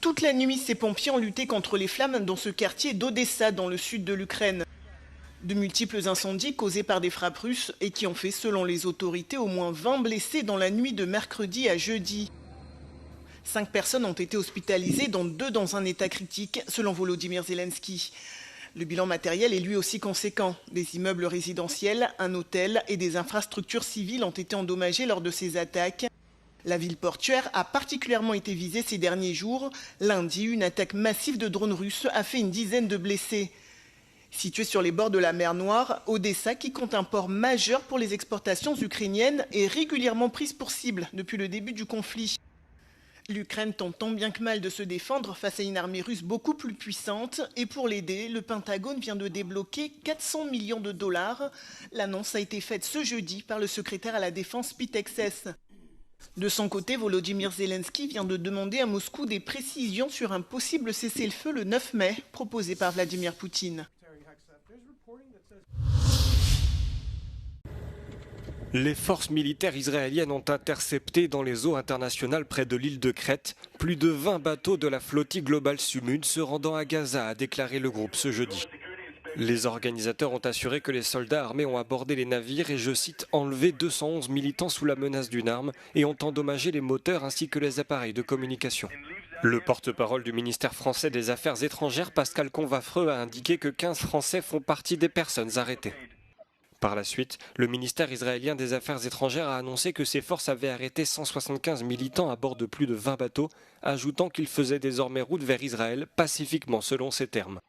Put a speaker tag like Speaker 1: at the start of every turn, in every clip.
Speaker 1: Toute la nuit, ces pompiers ont lutté contre les flammes dans ce quartier d'Odessa, dans le sud de l'Ukraine. De multiples incendies causés par des frappes russes et qui ont fait, selon les autorités, au moins 20 blessés dans la nuit de mercredi à jeudi. 5 personnes ont été hospitalisées, dont 2 dans un état critique, selon Volodymyr Zelensky. Le bilan matériel est lui aussi conséquent. Des immeubles résidentiels, un hôtel et des infrastructures civiles ont été endommagés lors de ces attaques. La ville portuaire a particulièrement été visée ces derniers jours. Lundi, une attaque massive de drones russes a fait une dizaine de blessés. Située sur les bords de la mer Noire, Odessa, qui compte un port majeur pour les exportations ukrainiennes, est régulièrement prise pour cible depuis le début du conflit. L'Ukraine tente tant bien que mal de se défendre face à une armée russe beaucoup plus puissante. Et pour l'aider, le Pentagone vient de débloquer 400 millions de dollars. L'annonce a été faite ce jeudi par le secrétaire à la défense Pete Hegseth. De son côté, Volodymyr Zelensky vient de demander à Moscou des précisions sur un possible cessez-le-feu le 9 mai, proposé par Vladimir Poutine.
Speaker 2: Les forces militaires israéliennes ont intercepté dans les eaux internationales près de l'île de Crète plus de 20 bateaux de la flottille Global Sumud se rendant à Gaza, a déclaré le groupe ce jeudi. Les organisateurs ont assuré que les soldats armés ont abordé les navires et, je cite, enlevé 211 militants sous la menace d'une arme et ont endommagé les moteurs ainsi que les appareils de communication. Le porte-parole du ministère français des Affaires étrangères, Pascal Convafreux, a indiqué que 15 Français font partie des personnes arrêtées. Par la suite, le ministère israélien des Affaires étrangères a annoncé que ses forces avaient arrêté 175 militants à bord de plus de 20 bateaux, ajoutant qu'ils faisaient désormais route vers Israël pacifiquement selon ses termes.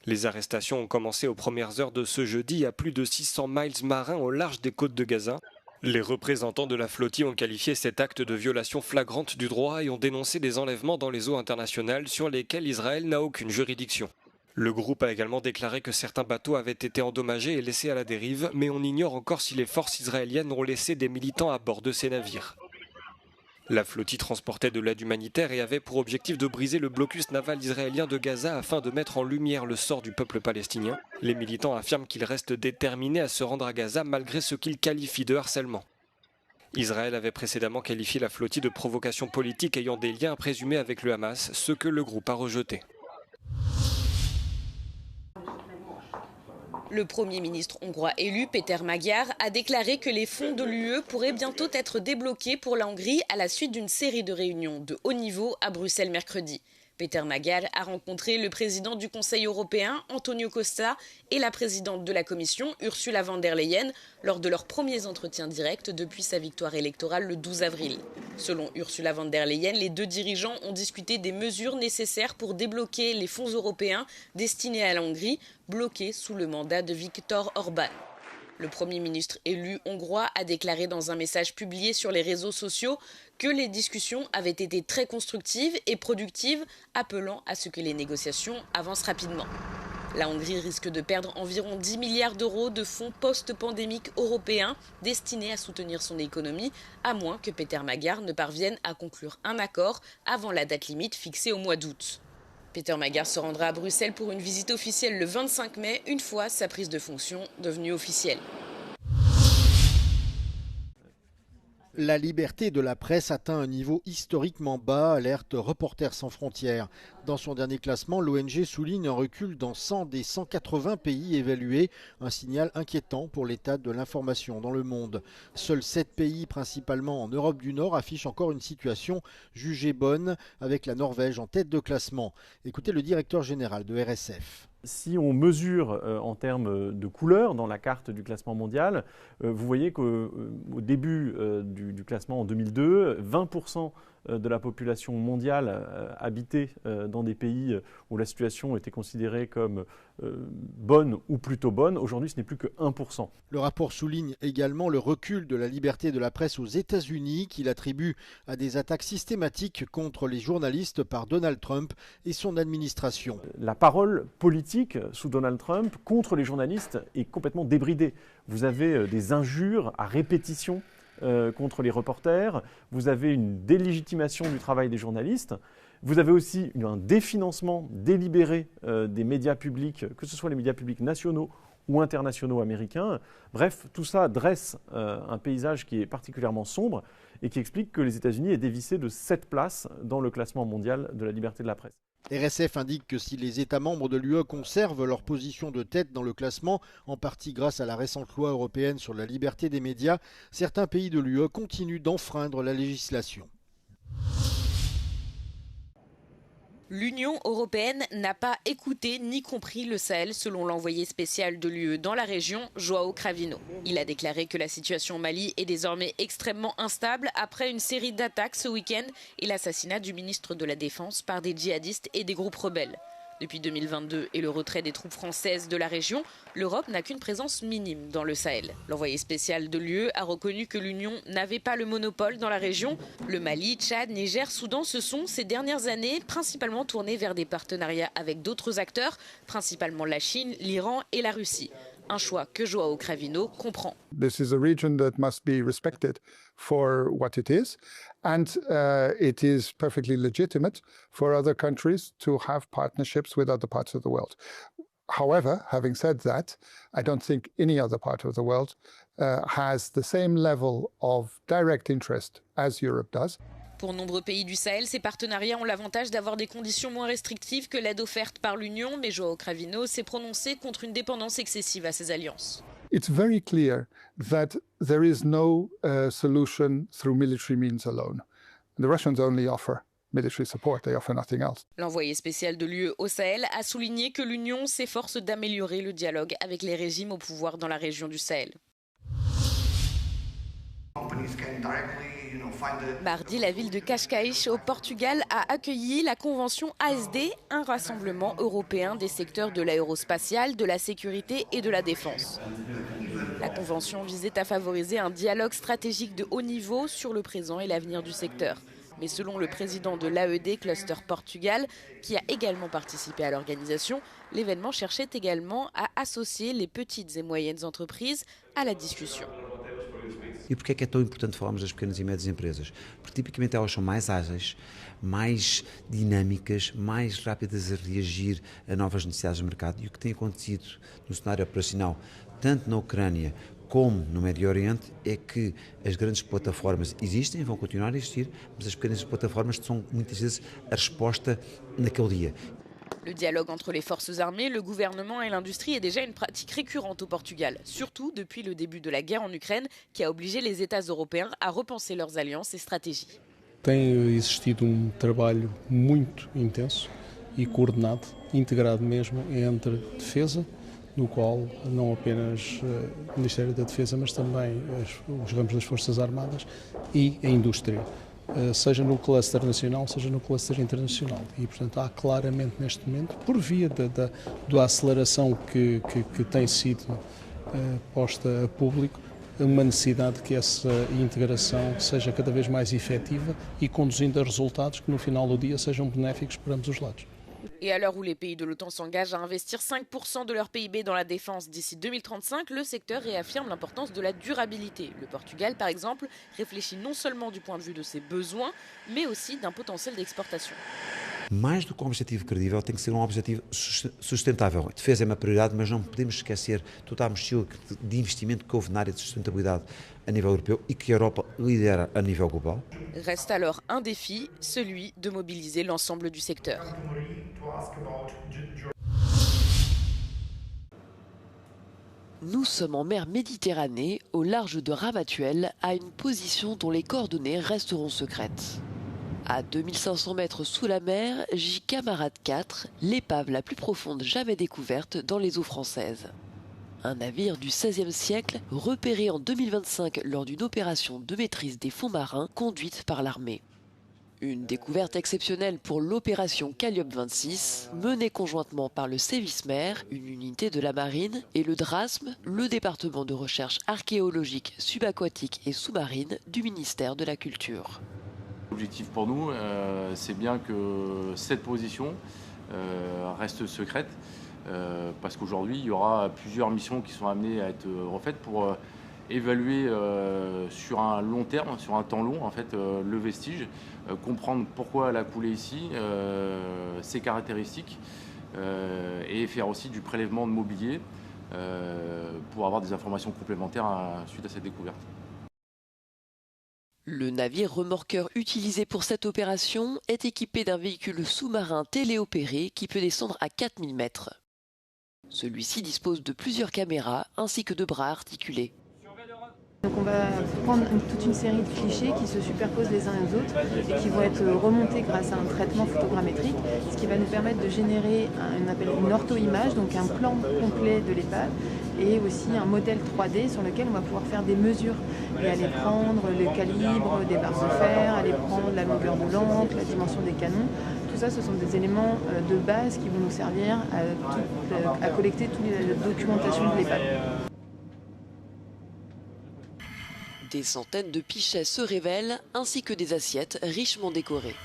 Speaker 2: Les arrestations ont commencé aux premières heures de ce jeudi à plus de 600 miles marins au large des côtes de Gaza. Les représentants de la flottille ont qualifié cet acte de violation flagrante du droit et ont dénoncé des enlèvements dans les eaux internationales sur lesquelles Israël n'a aucune juridiction. Le groupe a également déclaré que certains bateaux avaient été endommagés et laissés à la dérive, mais on ignore encore si les forces israéliennes ont laissé des militants à bord de ces navires. La flottille transportait de l'aide humanitaire et avait pour objectif de briser le blocus naval israélien de Gaza afin de mettre en lumière le sort du peuple palestinien. Les militants affirment qu'ils restent déterminés à se rendre à Gaza malgré ce qu'ils qualifient de harcèlement. Israël avait précédemment qualifié la flottille de provocation politique ayant des liens présumés avec le Hamas, ce que le groupe a rejeté.
Speaker 3: Le Premier ministre hongrois élu, Péter Magyar, a déclaré que les fonds de l'UE pourraient bientôt être débloqués pour la Hongrie à la suite d'une série de réunions de haut niveau à Bruxelles mercredi. Péter Magyar a rencontré le président du Conseil européen, Antonio Costa, et la présidente de la Commission, Ursula von der Leyen, lors de leurs premiers entretiens directs depuis sa victoire électorale le 12 avril. Selon Ursula von der Leyen, les deux dirigeants ont discuté des mesures nécessaires pour débloquer les fonds européens destinés à la Hongrie, bloqués sous le mandat de Viktor Orban. Le Premier ministre élu hongrois a déclaré dans un message publié sur les réseaux sociaux que les discussions avaient été très constructives et productives, appelant à ce que les négociations avancent rapidement. La Hongrie risque de perdre environ 10 milliards d'euros de fonds post-pandémiques européens destinés à soutenir son économie, à moins que Péter Magyar ne parvienne à conclure un accord avant la date limite fixée au mois d'août. Péter Magyar se rendra à Bruxelles pour une visite officielle le 25 mai, une fois sa prise de fonction devenue officielle.
Speaker 4: La liberté de la presse atteint un niveau historiquement bas, alerte Reporters sans frontières. Dans son dernier classement, l'ONG souligne un recul dans 100 des 180 pays évalués, un signal inquiétant pour l'état de l'information dans le monde. Seuls 7 pays, principalement en Europe du Nord, affichent encore une situation jugée bonne, avec la Norvège en tête de classement. Écoutez le directeur général de RSF.
Speaker 5: Si on mesure en termes de couleur dans la carte du classement mondial, vous voyez qu'au début du classement en 2002, 20% de la population mondiale habitait dans des pays où la situation était considérée comme bonne ou plutôt bonne. Aujourd'hui, ce n'est plus que 1%.
Speaker 4: Le rapport souligne également le recul de la liberté de la presse aux États-Unis, qu'il attribue à des attaques systématiques contre les journalistes par Donald Trump et son administration.
Speaker 5: La parole politique sous Donald Trump contre les journalistes est complètement débridée. Vous avez des injures à répétition contre les reporters, vous avez une délégitimation du travail des journalistes, vous avez aussi un définancement délibéré des médias publics, que ce soit les médias publics nationaux ou internationaux américains. Bref, tout ça dresse un paysage qui est particulièrement sombre et qui explique que les États-Unis aient dévissé de 7 places dans le classement mondial de la liberté de la presse.
Speaker 4: RSF indique que si les États membres de l'UE conservent leur position de tête dans le classement, en partie grâce à la récente loi européenne sur la liberté des médias, certains pays de l'UE continuent d'enfreindre la législation.
Speaker 3: L'Union européenne n'a pas écouté ni compris le Sahel, selon l'envoyé spécial de l'UE dans la région, João Cravino. Il a déclaré que la situation au Mali est désormais extrêmement instable après une série d'attaques ce week-end et l'assassinat du ministre de la Défense par des djihadistes et des groupes rebelles. Depuis 2022 et le retrait des troupes françaises de la région, l'Europe n'a qu'une présence minime dans le Sahel. L'envoyé spécial de l'UE a reconnu que l'Union n'avait pas le monopole dans la région. Le Mali, Tchad, Niger, Soudan se sont ces dernières années principalement tournés vers des partenariats avec d'autres acteurs, principalement la Chine, l'Iran et la Russie. Un choix que João Cravino comprend.
Speaker 6: This is a region that must be respected for what it is, and it is perfectly legitimate for other countries to have partnerships with other parts of the world. However, having said that, I don't think any other part of the world has the same level of direct interest as Europe does.
Speaker 3: Pour nombreux pays du Sahel, ces partenariats ont l'avantage d'avoir des conditions moins restrictives que l'aide offerte par l'Union, mais João Cravino s'est prononcé contre une dépendance excessive à ces alliances.
Speaker 6: It's very clear that there is no solution through military means alone. The Russians only offer military support, they offer nothing else.
Speaker 3: L'envoyé spécial de l'UE au Sahel a souligné que l'Union s'efforce d'améliorer le dialogue avec les régimes au pouvoir dans la région du Sahel. Mardi, la ville de Cascais au Portugal a accueilli la convention ASD, un rassemblement européen des secteurs de l'aérospatial, de la sécurité et de la défense. La convention visait à favoriser un dialogue stratégique de haut niveau sur le présent et l'avenir du secteur. Mais selon le président de l'AED Cluster Portugal, qui a également participé à l'organisation, l'événement cherchait également à associer les petites et moyennes entreprises à la discussion.
Speaker 7: E porquê é que é tão importante falarmos das pequenas e médias empresas? Porque tipicamente elas são mais ágeis, mais dinâmicas, mais rápidas a reagir a novas necessidades de mercado. E o que tem acontecido no cenário operacional, tanto na Ucrânia como no Médio Oriente, é que as grandes plataformas existem, vão continuar a existir, mas as pequenas plataformas são muitas vezes a resposta naquele dia.
Speaker 3: Le dialogue entre les forces armées, le gouvernement et l'industrie est déjà une pratique récurrente au Portugal, surtout depuis le début de la guerre en Ukraine, qui a obligé les États européens à repenser leurs alliances et stratégies.
Speaker 8: Tem existido trabalho muito intenso e coordenado, integrado mesmo entre defesa, no qual não apenas o Ministério da Defesa, mas também os ramos das Forças Armadas e a indústria. Seja no cluster nacional, seja no cluster internacional. E, portanto, há claramente neste momento, por via da aceleração que tem sido posta a público, uma necessidade que essa integração seja cada vez mais efetiva e conduzindo a resultados que no final do dia sejam benéficos para ambos os lados.
Speaker 3: Et à l'heure où les pays de l'OTAN s'engagent à investir 5% de leur PIB dans la défense d'ici 2035, le secteur réaffirme l'importance de la durabilité. Le Portugal, par exemple, réfléchit non seulement du point de vue de ses besoins, mais aussi d'un potentiel d'exportation.
Speaker 7: Mais do que um objetivo credível, tem que ser um objetivo sustentável. A defesa é uma prioridade, mas não podemos esquecer toda a mochila de investimento que houve na área de sustentabilidade a nível europeu e que a Europa lidera a nível global.
Speaker 3: Reste alors un défi, celui de mobiliser l'ensemble du secteur.
Speaker 9: Nous sommes en mer Méditerranée, au large de Ramatuelle, à une position dont les coordonnées resteront secrètes. À 2500 mètres sous la mer, gît Camarade 4, l'épave la plus profonde jamais découverte dans les eaux françaises. Un navire du XVIe siècle, repéré en 2025 lors d'une opération de maîtrise des fonds marins conduite par l'armée. Une découverte exceptionnelle pour l'opération Calliope 26, menée conjointement par le Sévismer, une unité de la marine, et le DRASM, le département de recherche archéologique, subaquatique et sous-marine du ministère de la Culture.
Speaker 10: L'objectif pour nous, c'est bien que cette position reste secrète, parce qu'aujourd'hui, il y aura plusieurs missions qui sont amenées à être refaites pour évaluer sur un long terme, sur un temps long, en fait, le vestige, comprendre pourquoi elle a coulé ici, ses caractéristiques, et faire aussi du prélèvement de mobilier pour avoir des informations complémentaires suite à cette découverte.
Speaker 9: Le navire remorqueur utilisé pour cette opération est équipé d'un véhicule sous-marin téléopéré qui peut descendre à 4000 mètres. Celui-ci dispose de plusieurs caméras ainsi que de bras articulés.
Speaker 11: Donc on va prendre toute une série de clichés qui se superposent les uns aux autres et qui vont être remontés grâce à un traitement photogrammétrique, ce qui va nous permettre de générer une ortho-image, donc un plan complet de l'épave, et aussi un modèle 3D sur lequel on va pouvoir faire des mesures et aller prendre le calibre des barres de fer, aller prendre la longueur de l'ancre, la dimension des canons. Tout ça, ce sont des éléments de base qui vont nous servir à collecter toute la documentation de l'épave.
Speaker 9: Des centaines de pichets se révèlent, ainsi que des assiettes richement décorées.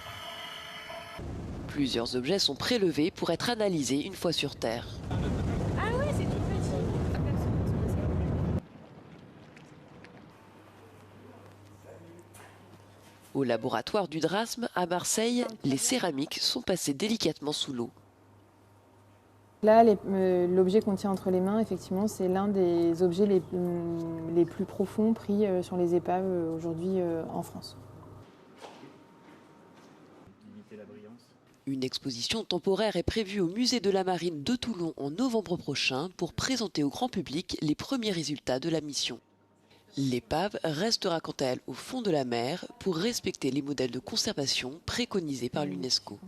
Speaker 9: Plusieurs objets sont prélevés pour être analysés une fois sur Terre.
Speaker 12: Ah ouais, c'est tout petit.
Speaker 9: Au laboratoire du Drasme, à Marseille, les céramiques sont passées délicatement sous l'eau.
Speaker 11: Là, l'objet qu'on tient entre les mains, effectivement, c'est l'un des objets les plus profonds pris sur les épaves aujourd'hui en France.
Speaker 9: Une exposition temporaire est prévue au musée de la Marine de Toulon en novembre prochain pour présenter au grand public les premiers résultats de la mission. L'épave restera quant à elle au fond de la mer pour respecter les modèles de conservation préconisés par l'UNESCO.